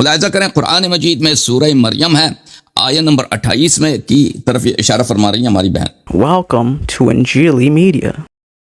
ملاحظہ کریں قرآن مجید میں سورہ مریم ہے، آیت نمبر 28 میں کی طرف اشارہ فرما رہی ہیں ہماری بہن۔ Welcome to Injili Media.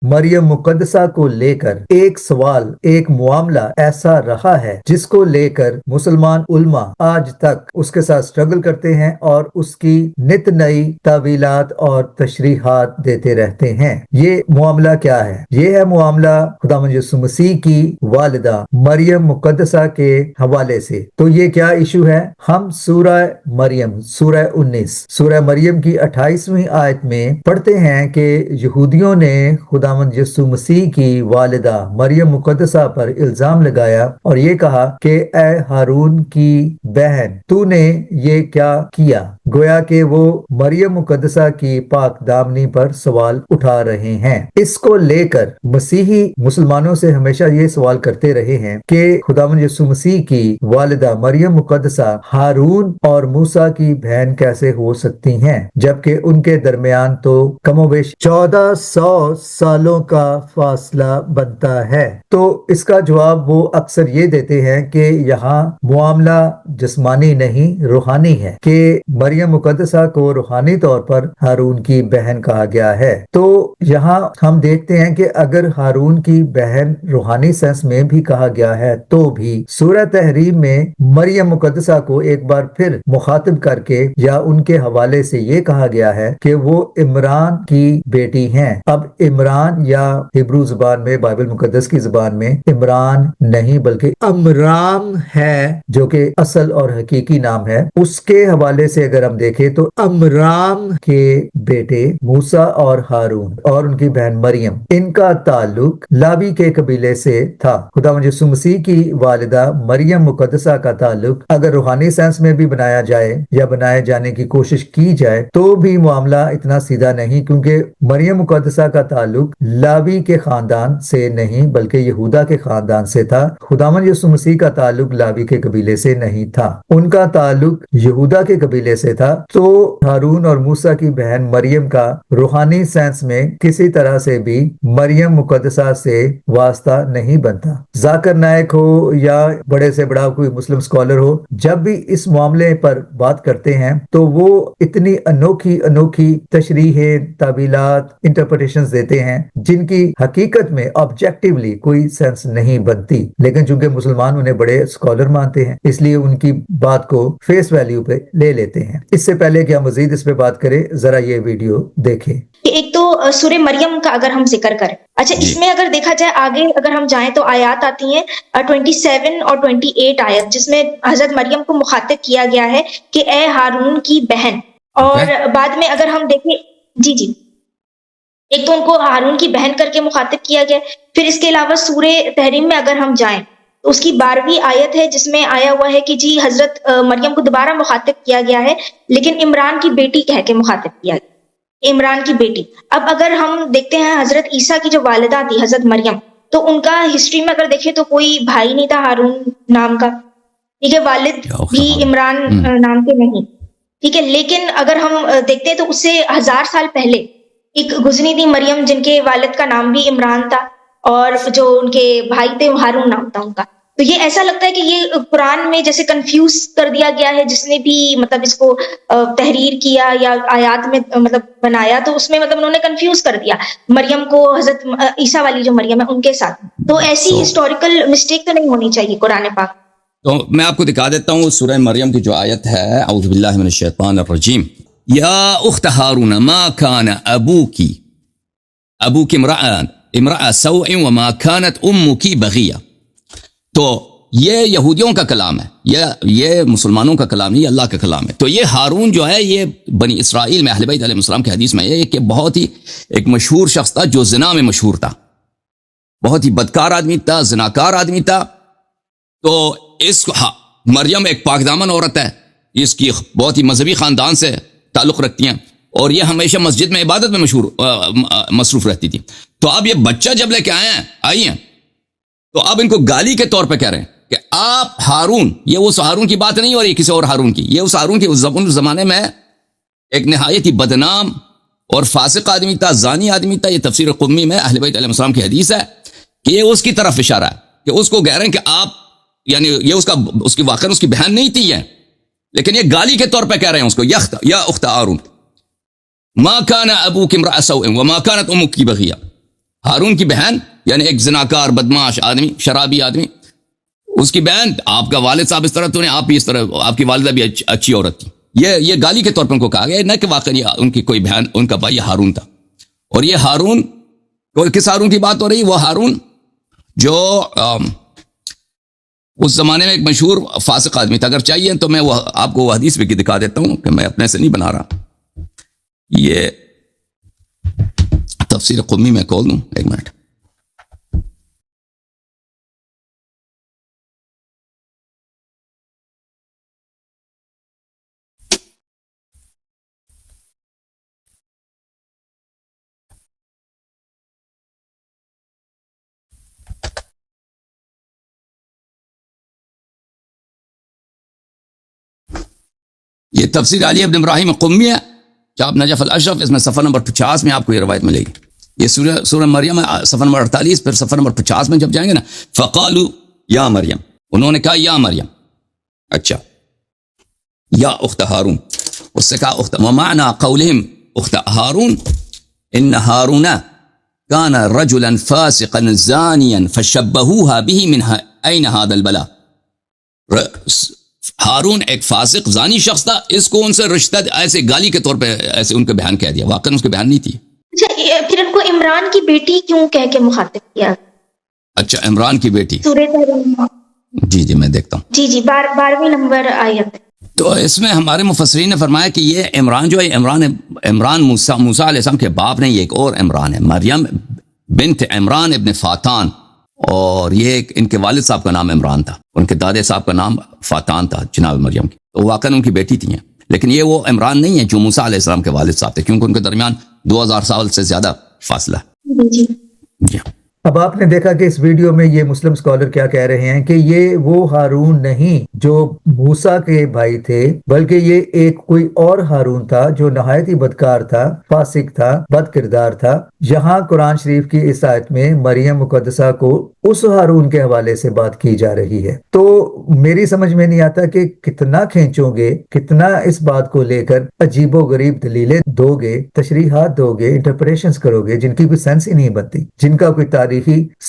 مریم مقدسہ کو لے کر ایک سوال، ایک معاملہ ایسا رہا ہے جس کو لے کر مسلمان علماء آج تک اس کے ساتھ سٹرگل کرتے ہیں اور اس کی نت نئی تعویلات اور تشریحات دیتے رہتے ہیں۔ یہ معاملہ کیا ہے؟ یہ ہے معاملہ خداوند یسوع مسیح کی والدہ مریم مقدسہ کے حوالے سے۔ تو یہ کیا ایشو ہے؟ ہم سورہ مریم، سورہ 19 مریم کی 28ویں آیت میں پڑھتے ہیں کہ یہودیوں نے خداوند یسوع مسیح کی والدہ مریم مقدسہ پر الزام لگایا اور یہ کہا کہ اے ہارون کی بہن، تو نے یہ کیا کیا؟ گویا کہ وہ مریم مقدسہ کی پاک دامنی پر سوال اٹھا رہے ہیں۔ اس کو لے کر مسیحی مسلمانوں سے ہمیشہ یہ سوال کرتے رہے ہیں کہ خداوند یسوع مسیح کی والدہ مریم مقدسہ ہارون اور موسیٰ کی بہن کیسے ہو سکتی ہیں، جبکہ ان کے درمیان تو کم و بیش 1400 سالوں کا فاصلہ بنتا ہے۔ تو اس کا جواب وہ اکثر یہ دیتے ہیں کہ یہاں معاملہ جسمانی نہیں روحانی ہے، کہ مریم مقدسہ کو روحانی طور پر ہارون کی بہن کہا گیا ہے۔ تو یہاں ہم دیکھتے ہیں کہ اگر ہارون کی بہن روحانی سینس میں بھی کہا گیا ہے تو بھی سورہ تحریم میں مریم مقدسہ کو ایک بار پھر مخاطب کر کے یا ان کے حوالے سے یہ کہا گیا ہے کہ وہ عمران کی بیٹی ہیں۔ اب عمران یا ہبرو زبان میں، بائبل مقدس کی زبان میں عمران نہیں بلکہ امرام ہے، جو کہ اصل اور حقیقی نام ہے۔ اس کے حوالے سے اگر ہم دیکھیں تو امرام کے بیٹے موسیٰ اور ہارون اور ان کی بہن مریم، ان کا تعلق لاوی کے قبیلے سے تھا۔ خداوند یسوع مسیح کی والدہ مریم مقدسہ کا تعلق اگر روحانی سینس میں بھی بنایا جائے یا بنائے جانے کی کوشش کی جائے تو بھی معاملہ اتنا سیدھا نہیں، کیونکہ مریم مقدسہ کا تعلق لاوی کے خاندان سے نہیں بلکہ یہودا کے خاندان سے تھا۔ خداوند یسوع مسیح کا تعلق لاوی کے قبیلے سے نہیں تھا، ان کا تعلق یہودا کے قبیلے سے تھا۔ تو ہارون اور موسیٰ کی بہن مریم کا روحانی سینس میں کسی طرح سے بھی مریم مقدسہ سے واسطہ نہیں بنتا۔ ذاکر نائک ہو یا بڑے سے بڑا کوئی مسلم اسکالر ہو، جب بھی اس معاملے پر بات کرتے ہیں تو وہ اتنی انوکھی تشریحیں، تعبیلات، انٹرپریٹیشنز دیتے ہیں جن کی حقیقت میں آبجیکٹیولی کوئی سینس نہیں بنتی، لیکن چونکہ مسلمان انہیں بڑے اسکالر مانتے ہیں اس لیے ان کی بات کو فیس ویلیو پہ لے لیتے ہیں۔ اس سے پہلے کہ ہم مزید اس پہ بات کریں، ذرا یہ ویڈیو دیکھیں۔ ایک تو سورہ مریم کا اگر ہم ذکر کریں، اچھا اس میں اگر دیکھا جائے آگے اگر ہم جائیں تو آیات آتی ہیں 27 اور 28 آیت، جس میں حضرت مریم کو مخاطب کیا گیا ہے کہ اے ہارون کی بہن، اور بعد میں اگر ہم دیکھیں جی ایک تو ان کو ہارون کی بہن کر کے مخاطب کیا گیا، پھر اس کے علاوہ سورہ تحریم میں اگر ہم جائیں تو اس کی 12ویں آیت ہے جس میں آیا ہوا ہے کہ جی حضرت مریم کو دوبارہ مخاطب کیا گیا ہے، لیکن عمران کی بیٹی کہہ کے مخاطب کیا گیا، عمران کی بیٹی۔ اب اگر ہم دیکھتے ہیں حضرت عیسیٰ کی جو والدہ تھی حضرت مریم، تو ان کا ہسٹری میں اگر دیکھیں تو کوئی بھائی نہیں تھا ہارون نام کا، ٹھیک ہے، والد بھی عمران نام کے نہیں، ٹھیک ہے۔ لیکن اگر ہم دیکھتے ہیں تو اس سے 1000 سال پہلے ایک گزری تھی مریم جن کے والد کا نام بھی عمران تھا اور جو ان کے بھائی تھے ہارون نام تھا ان کا۔ تو یہ ایسا لگتا ہے کہ یہ قرآن میں جیسے کنفیوز کر دیا گیا ہے، جس نے بھی مطلب اس کو تحریر کیا یا آیات میں مطلب بنایا تو اس میں مطلب انہوں نے کنفیوز کر دیا مریم کو حضرت عیسیٰ والی جو مریم ہے ان کے ساتھ۔ تو ایسی ہسٹوریکل مسٹیک تو نہیں ہونی چاہیے قرآن پاک۔ تو میں آپ کو دکھا دیتا ہوں سورہ مریم کی جو آیت ہے، اعوذ باللہ من الشیطان الرجیم، یا اخت ہارون ما کان ابوکی امرأ سوء وما كانت امکی بغیہ۔ تو یہ یہودیوں کا کلام ہے، یہ مسلمانوں کا کلام نہیں، یہ اللہ کا کلام ہے۔ تو یہ ہارون جو ہے یہ بنی اسرائیل میں اہل بیت علیہ السلام کی حدیث میں یہ کہ بہت ہی ایک مشہور شخص تھا جو زنا میں مشہور تھا، بہت ہی بدکار آدمی تھا، زناکار آدمی تھا۔ تو اس مریم ایک پاک دامن عورت ہے، اس کی بہت ہی مذہبی خاندان سے تعلق رکھتی ہیں اور یہ ہمیشہ مسجد میں عبادت میں مصروف رہتی تھی۔ تو اب یہ بچہ جب لے کے آئی ہیں تو اب ان کو گالی کے طور پہ کہہ رہے ہیں کہ آپ ہارون، یہ اس ہارون کی بات نہیں ہو رہی کسی اور ہارون کی، یہ اس ہارون کی اس زمانے میں ایک نہایت ہی بدنام اور فاسق آدمی تھا، زانی آدمی تھا۔ یہ تفسیر قمی میں اہل بیت علیہ السلام کی حدیث ہے کہ یہ اس کی طرف اشارہ ہے کہ اس کو کہہ رہے ہیں کہ آپ یعنی یہ اس کی واقعا اس کی بہن نہیں تھی یہ، لیکن یہ گالی کے طور پہ کہہ رہے ہیں اس کو، یا اخت ہارون ما کان ابوک امرأ سوء وما کانت امک بغیہ. ہارون کی بہن یعنی ایک زناکار بدماش آدمی، شرابی آدمی، اس کی بہن، آپ کا والد صاحب اس طرح تو نہیں، آپ بھی اس طرح، آپ کی والدہ بھی اچھی عورت تھی. یہ گالی کے طور پر ان کو کہا گیا، نہ کہ واقعی ان کی کوئی بہن، ان کا بھائی ہارون تھا. اور یہ ہارون، کس ہارون کی بات ہو رہی ہے؟ وہ ہارون جو اس زمانے میں ایک مشہور فاسق آدمی تھا. اگر چاہیے تو میں وہ آپ کو وہ حدیث بھی دکھا دیتا ہوں کہ میں اپنے سے نہیں بنا رہا. یہ تفسیر قمی میں کھول دوں، ایک منٹ. یہ تفسیر علی ابن ابراہیم قمی ہے، چاپ نجف الاشرف، اس میں صفحہ نمبر 50 میں آپ کو یہ روایت ملے گی. یہ سورہ مریم صفحہ نمبر 48، پھر صفحہ نمبر 50 میں جب جائیں گے نا، فقالوا یا مریم، انہوں نے کہا یا مریم. اچھا، یا اخت ہارون، اس سے کہا اخت. ومعنى قولهم اخت ہارون ان ہارون كان رجلا فاسقا زانيا فشبهوها به من اين هذا البلاء. ہارون ایک فاسق زانی شخص تھا، اس کو ان سے رشتہ ایسے گالی کے طور پہ ایسے ان کے بہن کہہ دیا، واقعا اس کی بہن نہیں تھی. اچھا، پھر ان کو عمران کی بیٹی کیوں کہہ کے مخاطب کیا؟ اچھا، عمران کی بیٹی. سورہ تحریم، جی میں دیکھتا ہوں. جی 12ویں نمبر آیت. تو اس میں ہمارے مفسرین نے فرمایا کہ یہ عمران جو ہے، عمران موسیٰ علیہ السلام کے باپ نہیں، یہ ایک اور عمران ہے، مریم بنت عمران ابن فاتان. اور یہ ان کے والد صاحب کا نام عمران تھا، ان کے دادے صاحب کا نام فاتان تھا جناب مریم کی. تو واقعا ان کی بیٹی تھی ہیں، لیکن یہ وہ عمران نہیں ہے جو موسیٰ علیہ السلام کے والد صاحب تھے، کیونکہ ان کے درمیان 2000 سال سے زیادہ فاصلہ. جی اب آپ نے دیکھا کہ اس ویڈیو میں یہ مسلم سکالر کیا کہہ رہے ہیں کہ یہ وہ ہارون نہیں جو موسیٰ کے بھائی تھے، بلکہ یہ ایک کوئی اور ہارون تھا جو نہایت ہی بدکار تھا، فاسق تھا، بد کردار تھا. یہاں قرآن شریف کی اس آیت میں مریم مقدسہ کو اس ہارون کے حوالے سے بات کی جا رہی ہے. تو میری سمجھ میں نہیں آتا کہ کتنا کھینچو گے، کتنا اس بات کو لے کر عجیب و غریب دلیلیں دو گے، تشریحات دو گے، انٹرپریشنز کرو گے جن کی کوئی سینس ہی نہیں بنتی، جن کا کوئی تاریخی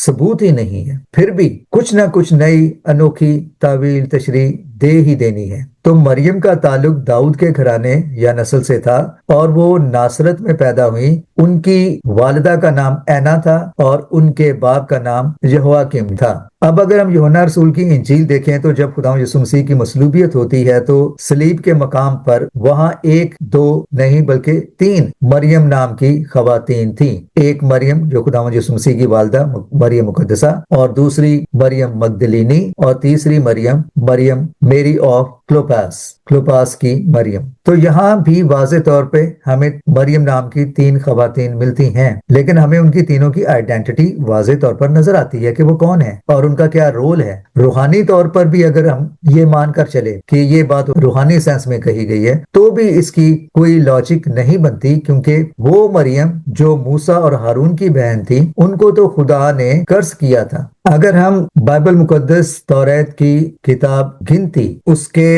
ثبوت ہی نہیں ہے. پھر بھی کچھ نہ کچھ نئی انوکھی تعویل تشریح دے ہی دینی ہے. تو مریم کا تعلق داؤد کے گھرانے یا نسل سے تھا، اور وہ ناصرت میں پیدا ہوئی. ان کی والدہ کا نام اینا تھا اور ان کے باپ کا نام یہویاکیم تھا. اب اگر ہم یوحنا رسول کی انجیل دیکھیں تو جب خدا یسوع مسیح کی مصلوبیت ہوتی ہے تو صلیب کے مقام پر وہاں 1 2 نہیں بلکہ 3 مریم نام کی خواتین تھیں. ایک مریم جو خدا یسوع مسیح کی والدہ مریم مقدسہ، اور دوسری مریم مگدلینی، اور تیسری مریم میری آف کلوپاس کی مریم. تو یہاں بھی واضح طور پہ ہمیں مریم نام کی 3 خواتین ملتی ہیں، لیکن ہمیں ان کی تینوں کی آئیڈینٹی واضح طور پر نظر آتی ہے کہ وہ کون ہے اور ان کا کیا رول ہے. روحانی طور پر بھی اگر ہم یہ مان کر چلے کہ یہ بات روحانی سینس میں کہی گئی ہے تو بھی اس کی کوئی لاجک نہیں بنتی، کیونکہ وہ مریم جو موسیٰ اور ہارون کی بہن تھی، ان کو تو خدا نے قرض کیا تھا. اگر ہم بائبل مقدس توریت کی کتاب گنتی اس کے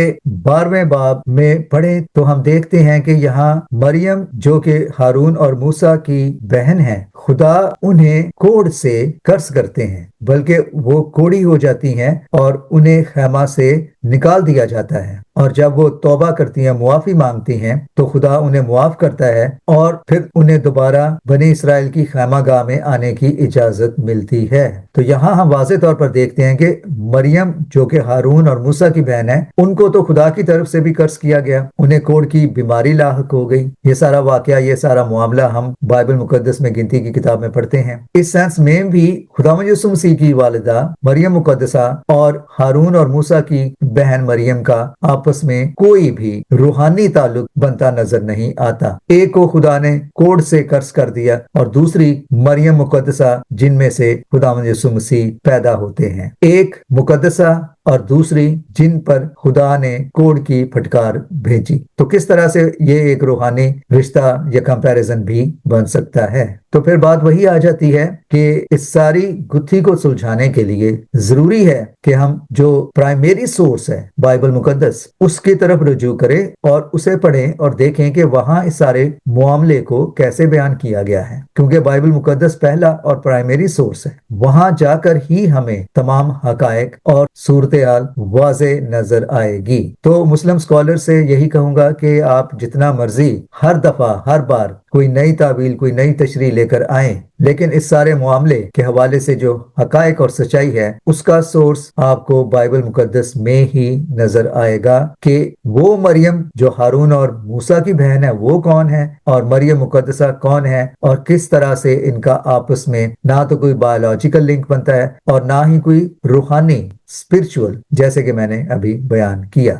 12ویں باب میں پڑھیں تو ہم دیکھتے ہیں کہ یہاں مریم جو کہ ہارون اور موسیٰ کی بہن ہے، خدا انہیں کوڑ سے قرض کرتے ہیں، بلکہ وہ کوڑی ہو جاتی ہیں اور انہیں خیمہ سے نکال دیا جاتا ہے. اور جب وہ توبہ کرتی ہیں، معافی مانگتی ہیں، تو خدا انہیں معاف کرتا ہے اور پھر انہیں دوبارہ بنی اسرائیل کی خیمہ گاہ میں آنے کی اجازت ملتی ہے. تو یہاں ہم واضح طور پر دیکھتے ہیں کہ مریم جو کہ ہارون اور موسیٰ کی بہن ہے، ان کو تو خدا کی طرف سے بھی قرض کیا گیا، انہیں کوڑ کی بیماری لاحق ہو گئی. یہ سارا واقعہ، یہ سارا معاملہ ہم بائبل مقدس میں گنتی کی کتاب میں پڑھتے ہیں. اس سینس میں بھی خداوند یسوع مسیح کی والدہ مریم مقدسہ اور ہارون اور موسیٰ کی بہن مریم کا آپس میں کوئی بھی روحانی تعلق بنتا نظر نہیں آتا. ایک کو خدا نے کوڑ سے قرض کر دیا اور دوسری مریم مقدسہ جن میں سے خداوند یسوع مسیح پیدا ہوتے ہیں. ایک مقدسہ اور دوسری جن پر خدا نے کوڑ کی پھٹکار بھیجی. تو کس طرح سے یہ ایک روحانی رشتہ یا کمپیریزن بھی بن سکتا ہے. تو پھر بات وہی آ جاتی ہے کہ اس ساری گتھی کو سلجھانے کے لیے ضروری ہے کہ ہم جو پرائمری سورس ہے بائبل مقدس اس کی طرف رجوع کریں اور اسے پڑھیں اور دیکھیں کہ وہاں اس سارے معاملے کو کیسے بیان کیا گیا ہے, کیونکہ بائبل مقدس پہلا اور پرائمری سورس ہے. وہاں جا کر ہی ہمیں تمام حقائق اور صورتحال واضح نظر آئے گی. تو مسلم اسکالر سے یہی کہوں گا کہ آپ جتنا مرضی ہر دفعہ ہر بار کوئی نئی تعویل کوئی نئی تشریح لے کر آئیں, لیکن اس سارے معاملے کے حوالے سے جو حقائق اور سچائی ہے اس کا سورس آپ کو بائبل مقدس میں ہی نظر آئے گا کہ وہ مریم جو ہارون اور موسیٰ کی بہن ہے وہ کون ہے اور مریم مقدسہ کون ہے, اور کس طرح سے ان کا آپس میں نہ تو کوئی بایولوجیکل لنک بنتا ہے اور نہ ہی کوئی روحانی اسپرچول, جیسے کہ میں نے ابھی بیان کیا.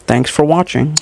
Thanks for watching.